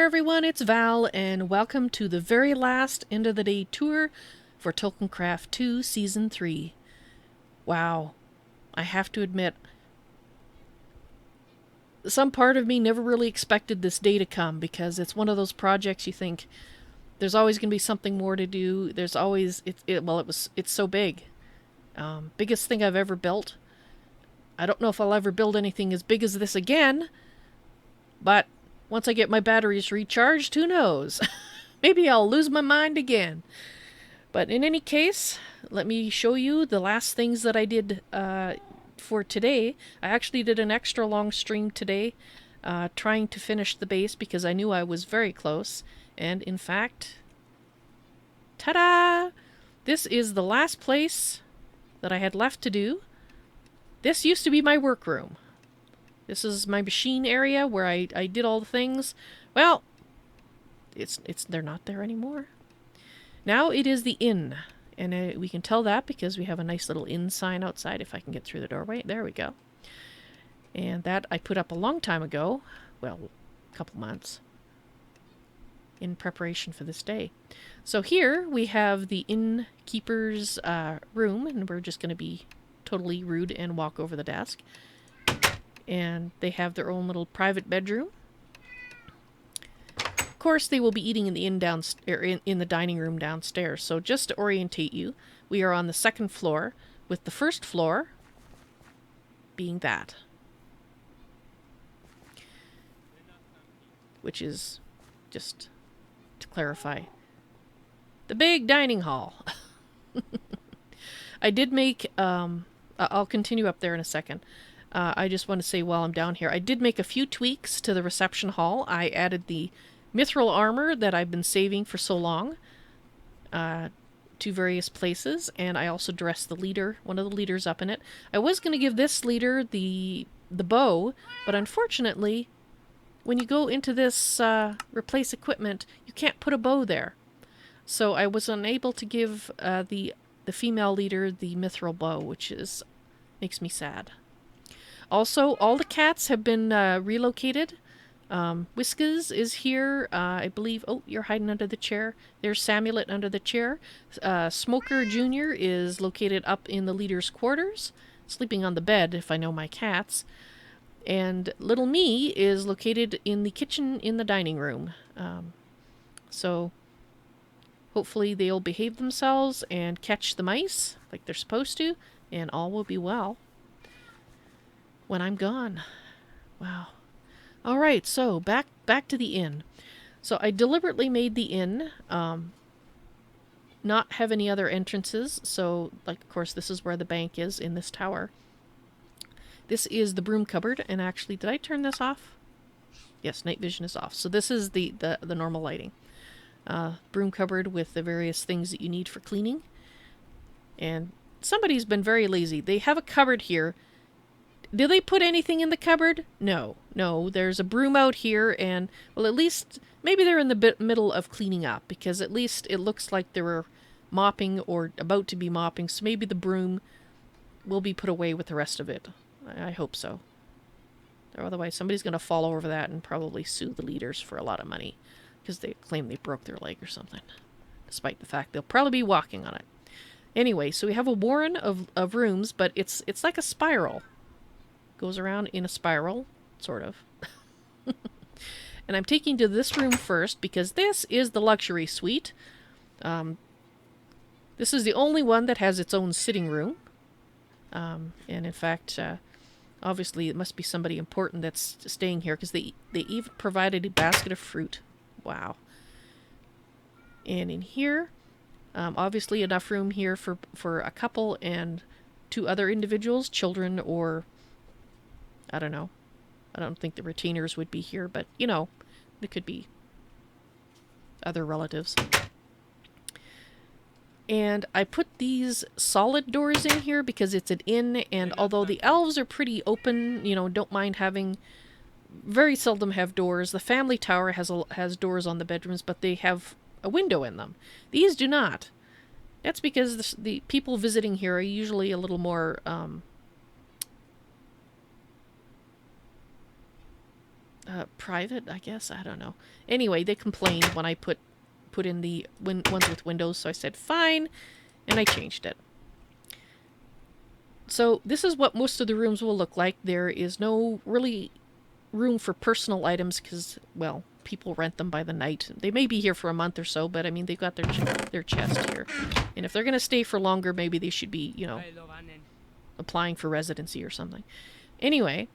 there everyone, it's Val, and welcome to the very last end of the day tour for Tolkiencraft II Season 3. Wow, I have to admit, some part of me never really expected this day to come, because it's one of those projects you think, there's always going to be something more to do, there's always, it's so big. Biggest thing I've ever built. I don't know if I'll ever build anything as big as this again, but once I get my batteries recharged, who knows? Maybe I'll lose my mind again. But in any case, let me show you the last things that I did for today. I actually did an extra long stream today, trying to finish the base because I knew I was very close. And in fact, ta-da! This is the last place that I had left to do. This used to be my workroom. This is my machine area where I did all the things. Well, they're not there anymore. Now it is the inn. And we can tell that because we have a nice little inn sign outside if I can get through the doorway. There we go. And that I put up a long time ago. Well, a couple months. In preparation for this day. So here we have the innkeeper's room. And we're just going to be totally rude and walk over the desk. And they have their own little private bedroom. Of course, they will be eating in the in the dining room downstairs. So just to orientate you, we are on the second floor, with the first floor being that, which is, just to clarify, the big dining hall. I did make. I'll continue up there in a second. I just want to say while I'm down here, I did make a few tweaks to the reception hall. I added the mithril armor that I've been saving for so long to various places, and I also dressed the leader, one of the leaders up in it. I was going to give this leader the bow, but unfortunately, when you go into this replace equipment, you can't put a bow there. So I was unable to give the female leader the mithril bow, which makes me sad. Also, all the cats have been relocated. Whiskers is here, I believe. Oh, you're hiding under the chair. There's Samulet under the chair. Smoker Jr. is located up in the leader's quarters, sleeping on the bed, if I know my cats. And little me is located in the kitchen in the dining room. So, hopefully they'll behave themselves and catch the mice like they're supposed to, and all will be well when I'm gone. Wow. Alright, so back to the inn. So I deliberately made the inn not have any other entrances. So, like, of course, this is where the bank is in this tower. This is the broom cupboard, and actually, did I turn this off? Yes, night vision is off. So this is the normal lighting. Broom cupboard with the various things that you need for cleaning. And somebody's been very lazy. They have a cupboard here. Do they put anything in the cupboard? No. There's a broom out here, and, well, at least, maybe they're in the middle of cleaning up, because at least it looks like they were mopping or about to be mopping, so maybe the broom will be put away with the rest of it. I hope so. Or otherwise, somebody's going to fall over that and probably sue the leaders for a lot of money, because they claim they broke their leg or something, despite the fact they'll probably be walking on it. Anyway, so we have a warren of rooms, but it's like a spiral. Goes around in a spiral, sort of. And I'm taking to this room first because this is the luxury suite. This is the only one that has its own sitting room. And in fact, obviously it must be somebody important that's staying here, because they even provided a basket of fruit. Wow. And in here, obviously enough room here for a couple and 2 other individuals, children, or I don't know. I don't think the retainers would be here, but, you know, it could be other relatives. And I put these solid doors in here because it's an inn, and although the elves are pretty open, you know, don't mind having, very seldom have doors. The family tower has doors on the bedrooms, but they have a window in them. These do not. That's because the people visiting here are usually a little more, private, I guess. I don't know. Anyway, they complained when I put in the ones with windows, so I said fine, and I changed it. So this is what most of the rooms will look like. There is no really room for personal items because, well, people rent them by the night. They may be here for a month or so, but I mean, they've got their chest here. And if they're going to stay for longer, maybe they should be, you know, applying for residency or something. Anyway,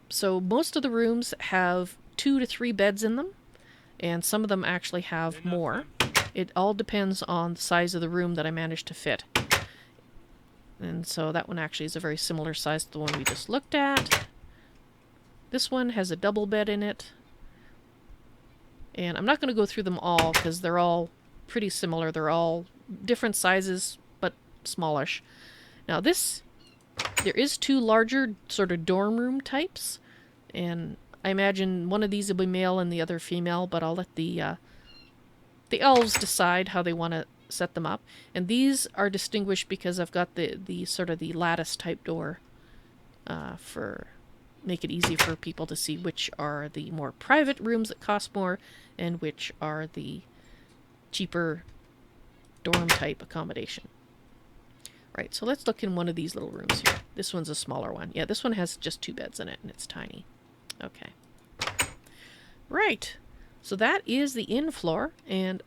so most of the rooms have 2 to 3 beds in them, and some of them actually have more. It all depends on the size of the room that I managed to fit. And so that one actually is a very similar size to the one we just looked at. This one has a double bed in it. And I'm not going to go through them all because they're all pretty similar. They're all different sizes, but smallish. Now there is 2 larger sort of dorm room types. And I imagine one of these will be male and the other female, but I'll let the elves decide how they want to set them up. And these are distinguished because I've got the sort of the lattice type door for make it easy for people to see which are the more private rooms that cost more and which are the cheaper dorm type accommodation. Right, so let's look in one of these little rooms here. This one's a smaller one. Yeah, this one has just 2 beds in it and it's tiny. Okay. Right, so that is the inn floor, and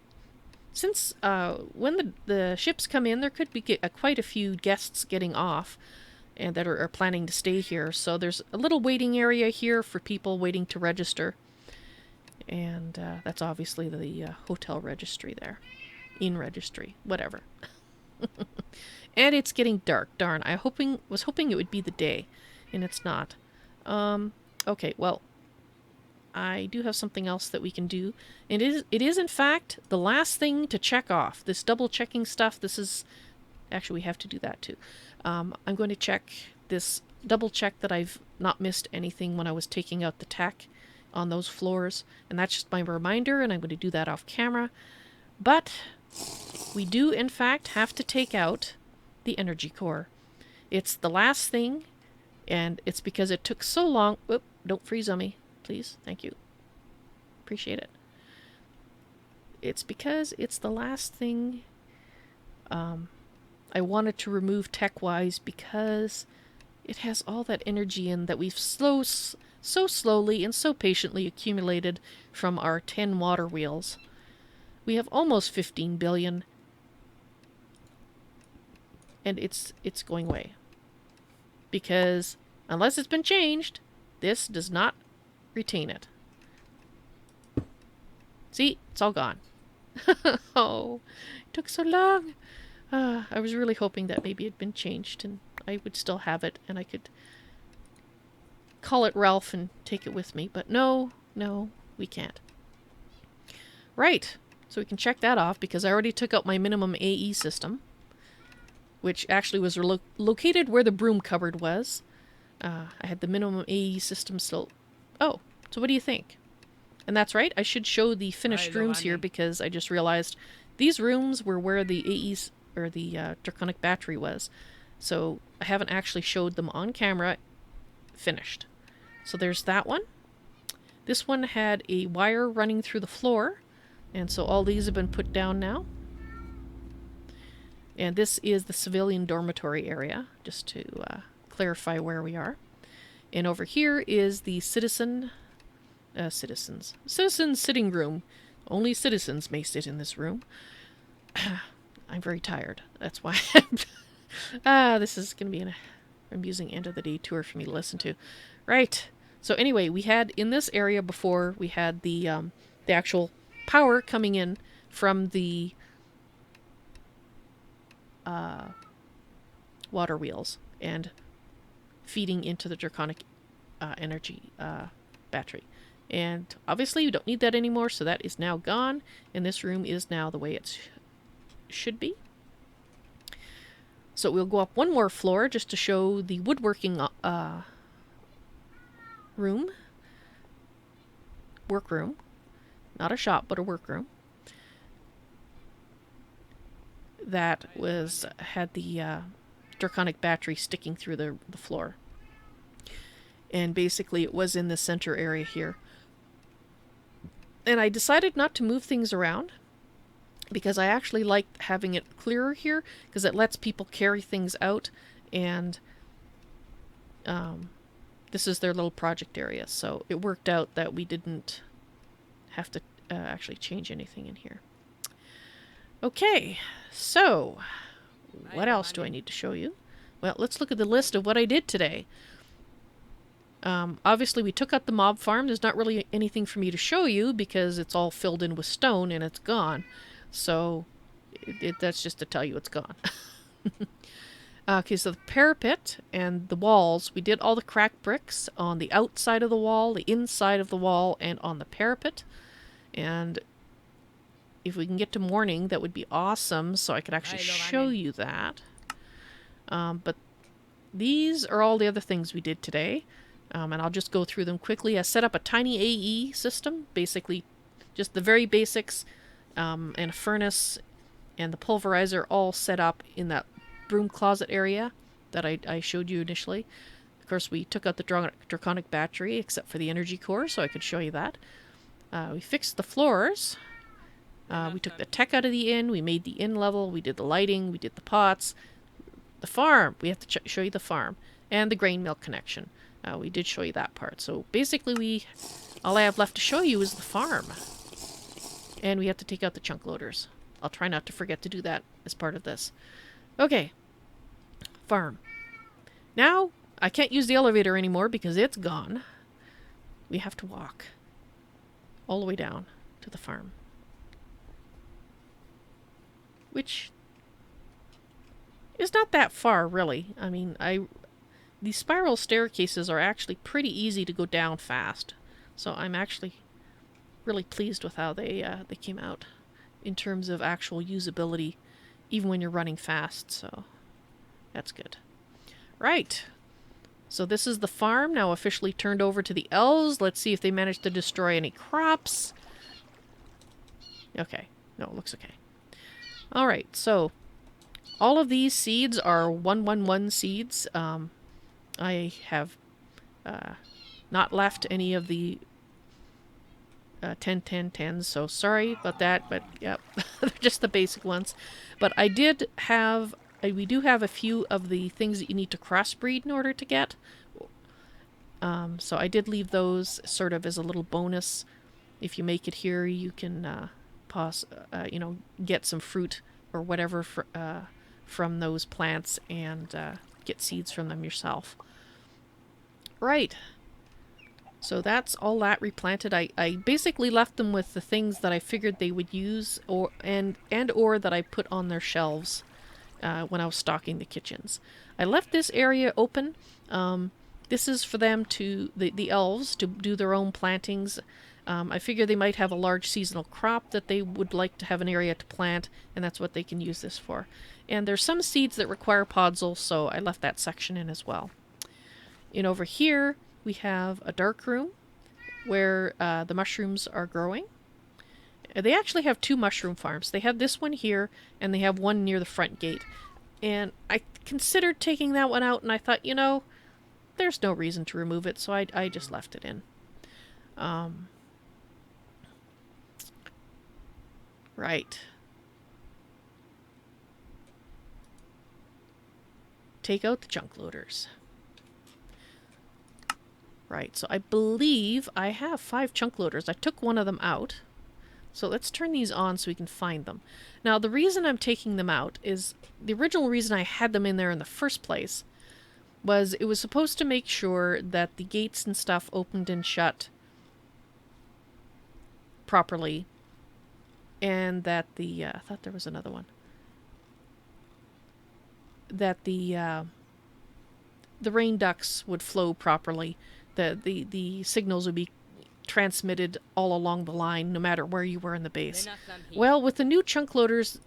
since when the ships come in, there could be quite a few guests getting off and that are planning to stay here. So there's a little waiting area here for people waiting to register. And that's obviously the hotel registry there. Inn registry, whatever. And it's getting dark. Darn, I was hoping it would be the day, and it's not. Okay, well, I do have something else that we can do. It is in fact the last thing to check off. This double checking stuff, this is... Actually, we have to do that too. I'm going to check this, double check that I've not missed anything when I was taking out the tech on those floors. And that's just my reminder, and I'm going to do that off camera. But we do, in fact, have to take out the energy core. It's the last thing, and it's because it took so long... Oop, don't freeze on me, please. Thank you. Appreciate it. It's because it's the last thing I wanted to remove tech-wise because it has all that energy in that we've so slowly and so patiently accumulated from our 10 water wheels. We have almost 15 billion, and it's going away. Because unless it's been changed, this does not retain it. See? It's all gone. Oh, it took so long. I was really hoping that maybe it had been changed and I would still have it and I could call it Ralph and take it with me. But no, we can't. Right. So we can check that off because I already took out my minimum AE system, which actually was located where the broom cupboard was. I had the minimum AE system still. Oh, so what do you think? And that's right, I should show the finished rooms here because I just realized these rooms were where the AEs, or the Draconic battery was. So I haven't actually showed them on camera finished. So there's that one. This one had a wire running through the floor, and so all these have been put down now. And this is the civilian dormitory area, just to clarify where we are. And over here is the citizen sitting room. Only citizens may sit in this room. I'm very tired. That's why this is going to be an amusing end of the day tour for me to listen to. Right. So anyway, we had in this area before, we had the actual power coming in from the water wheels and feeding into the Draconic energy battery. And obviously you don't need that anymore, so that is now gone, and this room is now the way it should be. So we'll go up one more floor just to show the woodworking room. Workroom. Not a shop, but a workroom. That had the Draconic battery sticking through the floor. And basically it was in the center area here. And I decided not to move things around because I actually like having it clearer here because it lets people carry things out, and this is their little project area, so it worked out that we didn't have to actually change anything in here. Okay, so what else do I need to show you? Well, let's look at the list of what I did today. Obviously, we took out the mob farm. There's not really anything for me to show you because it's all filled in with stone and it's gone. So that's just to tell you it's gone. Okay, so the parapet and the walls, we did all the cracked bricks on the outside of the wall, the inside of the wall, and on the parapet. And if we can get to morning, that would be awesome, so I could actually show you that. But these are all the other things we did today. And I'll just go through them quickly. I set up a tiny AE system, basically just the very basics, and a furnace and the pulverizer all set up in that broom closet area that I showed you initially. Of course, we took out the draconic battery except for the energy core, so I could show you that. We fixed the floors. We took the tech out of the inn. We made the inn level. We did the lighting. We did the pots. The farm. We have to show you the farm. And the grain mill connection. We did show you that part. So basically, all I have left to show you is the farm. And we have to take out the chunk loaders. I'll try not to forget to do that as part of this. Okay. Farm. Now, I can't use the elevator anymore because it's gone. We have to walk all the way down to the farm. Which is not that far, really. I mean, these spiral staircases are actually pretty easy to go down fast. So I'm actually really pleased with how they came out in terms of actual usability, even when you're running fast, so that's good. Right. So this is the farm, now officially turned over to the elves. Let's see if they managed to destroy any crops. Okay. No, it looks okay. Alright, so all of these seeds are 111 seeds. I have not left any of the 10-10-10s, so sorry about that, but yep, they're just the basic ones. But I did have, we do have a few of the things that you need to crossbreed in order to get. So I did leave those sort of as a little bonus. If you make it here, you can get some fruit or whatever from those plants and get seeds from them yourself. Right. So that's all that replanted. I basically left them with the things that I figured they would use or that I put on their shelves when I was stocking the kitchens. I left this area open. This is for them the elves to do their own plantings. I figure they might have a large seasonal crop that they would like to have an area to plant, and that's what they can use this for. And there's some seeds that require podzol, so I left that section in as well. And over here, we have a dark room where the mushrooms are growing. They actually have two mushroom farms. They have this one here, and they have one near the front gate. And I considered taking that one out, and I thought, there's no reason to remove it, so I just left it in. Right. Take out the junk loaders. Right, so I believe I have 5 chunk loaders. I took one of them out. So let's turn these on so we can find them. Now, the reason I'm taking them out is the original reason I had them in there in the first place was it was supposed to make sure that the gates and stuff opened and shut properly, and that the I thought there was another one. That the rain ducts would flow properly. The signals would be transmitted all along the line, no matter where you were in the base. Well, with the new chunk loaders,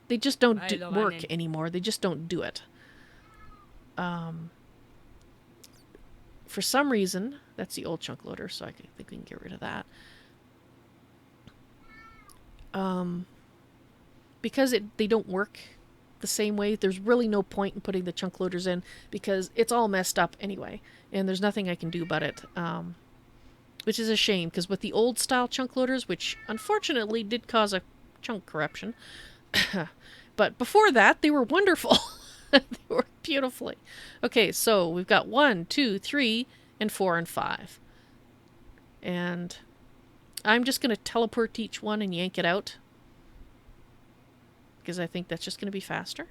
they just don't work anymore. They just don't do it. For some reason, that's the old chunk loader, so I think we can get rid of that. Because they don't work the same way, there's really no point in putting the chunk loaders in because it's all messed up anyway, and there's nothing I can do about it. which is a shame, because with the old style chunk loaders, which unfortunately did cause a chunk corruption, but before that, they were wonderful. They worked beautifully. Okay, so we've got 1, 2, 3, and 4 and 5. And I'm just going to teleport to each one and yank it out, because I think that's just going to be faster.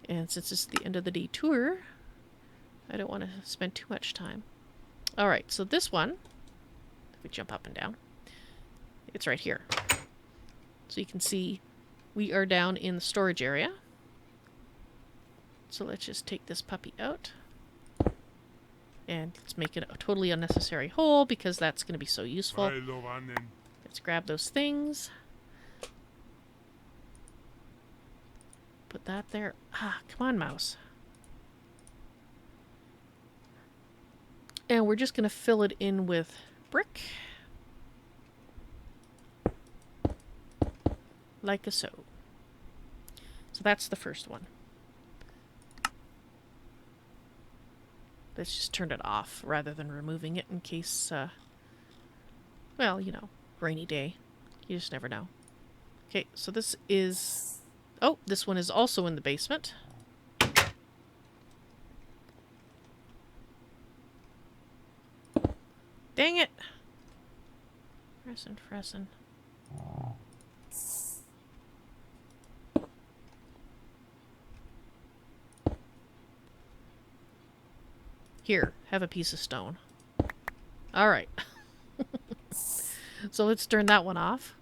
And since it's the end of the detour, I don't want to spend too much time. Alright, so this one, if we jump up and down, it's right here. So you can see we are down in the storage area. So let's just take this puppy out. And let's make it a totally unnecessary hole, because that's going to be so useful. Let's grab those things. Put that there. Ah, come on, mouse. And we're just going to fill it in with brick. Like so. So that's the first one. Let's just turn it off rather than removing it in case, well, you know, rainy day. You just never know. Okay, so this is... Oh, this one is also in the basement. Dang it! Fressin. Here, have a piece of stone. Alright. So let's turn that one off.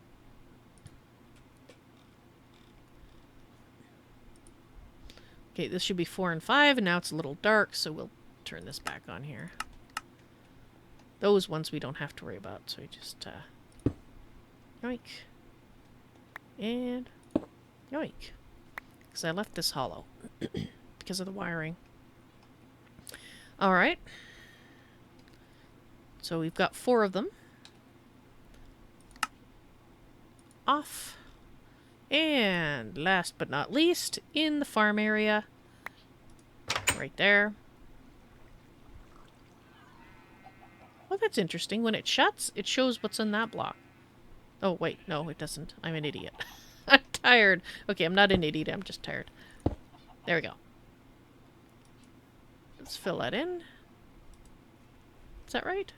Okay, this should be 4 and 5, and now it's a little dark, so we'll turn this back on here. Those ones we don't have to worry about, so we just, yoink. And yoink. Because I left this hollow. Because of the wiring. Alright. So we've got 4 of them. Off. And last but not least, in the farm area. Right there. Oh, that's interesting. When it shuts, it shows what's in that block. Oh, wait. No, it doesn't. I'm an idiot. I'm tired. Okay, I'm not an idiot. I'm just tired. There we go. Let's fill that in. Is that right?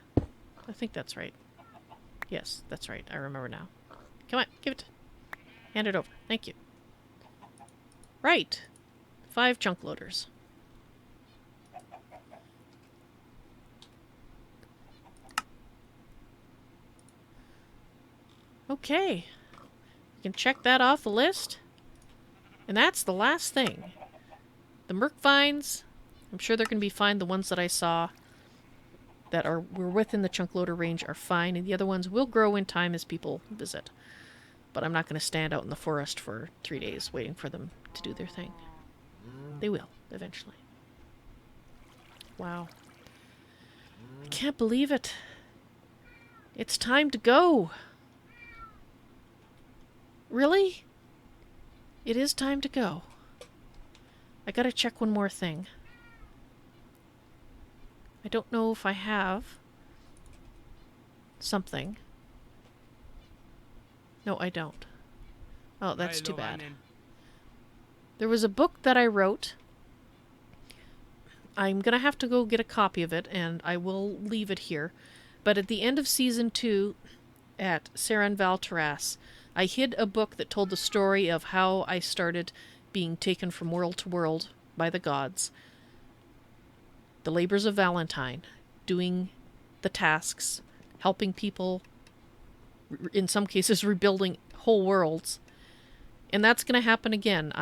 I think that's right. Yes, that's right. I remember now. Come on, give it. Hand it over. Thank you. Right. 5 chunk loaders. Okay. You can check that off the list. And that's the last thing. The Merc vines, I'm sure they're going to be fine. The ones that I saw that were within the chunk loader range are fine, and the other ones will grow in time as people visit. But I'm not going to stand out in the forest for 3 days waiting for them to do their thing. They will, eventually. Wow. I can't believe it. It's time to go. Really? It is time to go. I gotta check one more thing. I don't know if I have something. No, I don't. Oh, that's too bad. There was a book that I wrote. I'm gonna have to go get a copy of it, and I will leave it here. But at the end of Season 2, at Saran Valtoras, I hid a book that told the story of how I started being taken from world to world by the gods. The labors of Valentine, doing the tasks, helping people, in some cases rebuilding whole worlds. And that's going to happen again.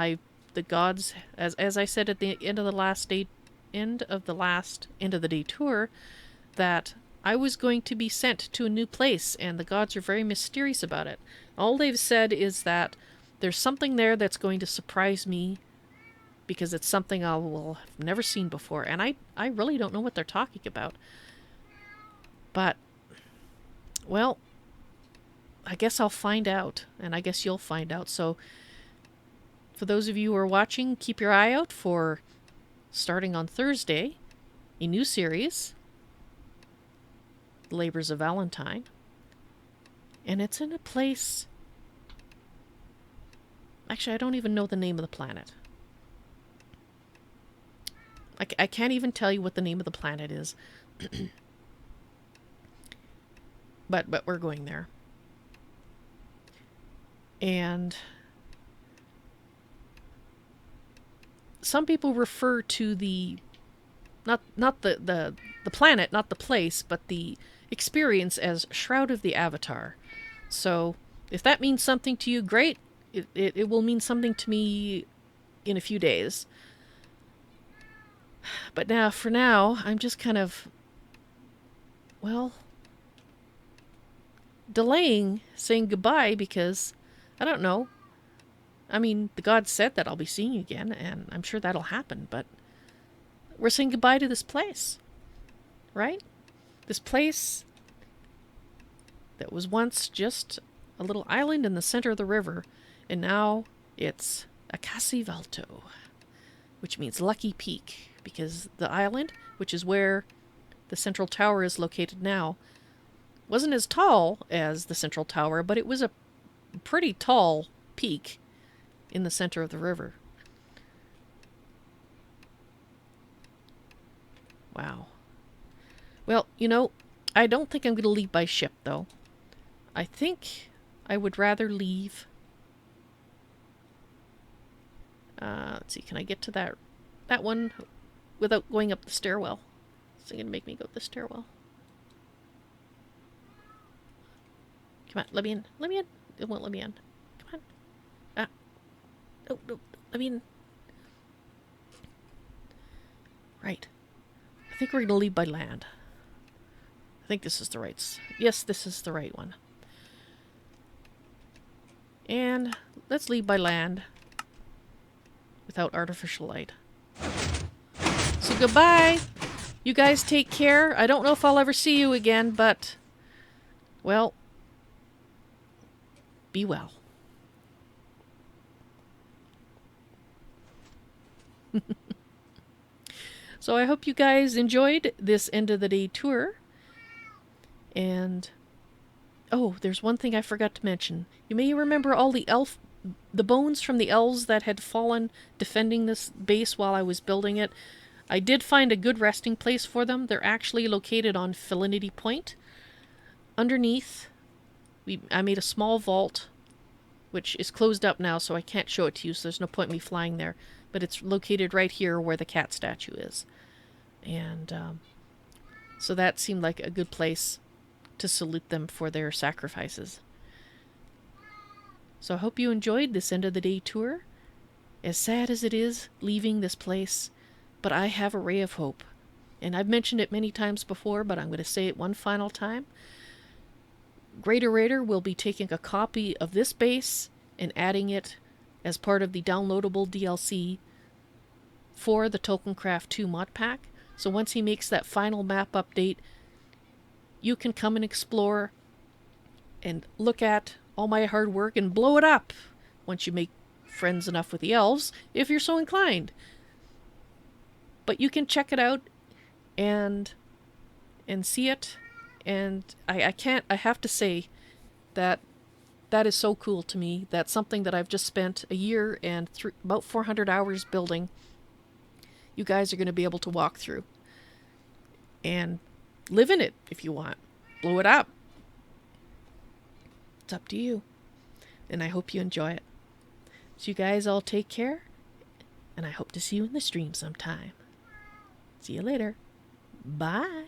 The gods, as I said at the end of the detour, that I was going to be sent to a new place, and the gods are very mysterious about it. All they've said is that there's something there that's going to surprise me, because it's something I will have never seen before, and I really don't know what they're talking about. But, well, I guess I'll find out, and I guess you'll find out. So, for those of you who are watching, keep your eye out for, starting on Thursday, a new series the labors of Valentine. And it's in a place... Actually, I don't even know the name of the planet. I can't even tell you what the name of the planet is. but we're going there. And some people refer to the not the planet, not the place, but the experience as Shroud of the Avatar. So if that means something to you, great. It will mean something to me in a few days. But now, for now, I'm just kind of, well, delaying saying goodbye because, I don't know. I mean, the gods said that I'll be seeing you again, and I'm sure that'll happen, but we're saying goodbye to this place, right? This place that was once just a little island in the center of the river, and now it's Aicassë Valto, which means lucky peak, because the island, which is where the central tower is located now, wasn't as tall as the central tower, but it was a pretty tall peak in the center of the river. Wow. Well, you know, I don't think I'm going to leave by ship, though. I think I would rather leave... let's see, can I get to that one without going up the stairwell? It's going to make me go up the stairwell. Come on, let me in. Let me in. It won't let me in. Come on. Ah. No, no, let me in. Right. I think we're going to leave by land. I think this is the right... Yes, this is the right one. And let's leave by land without artificial light. So goodbye. You guys take care. I don't know if I'll ever see you again, but... well... be well. So I hope you guys enjoyed this end of the day tour. And oh, there's one thing I forgot to mention. You may remember all the bones from the elves that had fallen defending this base while I was building it. I did find a good resting place for them. They're actually located on Felinity Point. Underneath, I made a small vault, which is closed up now, so I can't show it to you, so there's no point in me flying there. But it's located right here where the cat statue is. And so that seemed like a good place to salute them for their sacrifices. So I hope you enjoyed this end of the day tour. As sad as it is leaving this place, but I have a ray of hope. And I've mentioned it many times before, but I'm going to say it one final time. Greater Raider will be taking a copy of this base and adding it as part of the downloadable DLC for the Tolkiencraft II mod pack. So once he makes that final map update, you can come and explore and look at all my hard work and blow it up once you make friends enough with the elves, if you're so inclined. But you can check it out and see it. And I have to say that is so cool to me. That's something that I've just spent a year and about 400 hours building. You guys are going to be able to walk through and live in it if you want. Blow it up. It's up to you. And I hope you enjoy it. So you guys all take care, and I hope to see you in the stream sometime. See you later. Bye.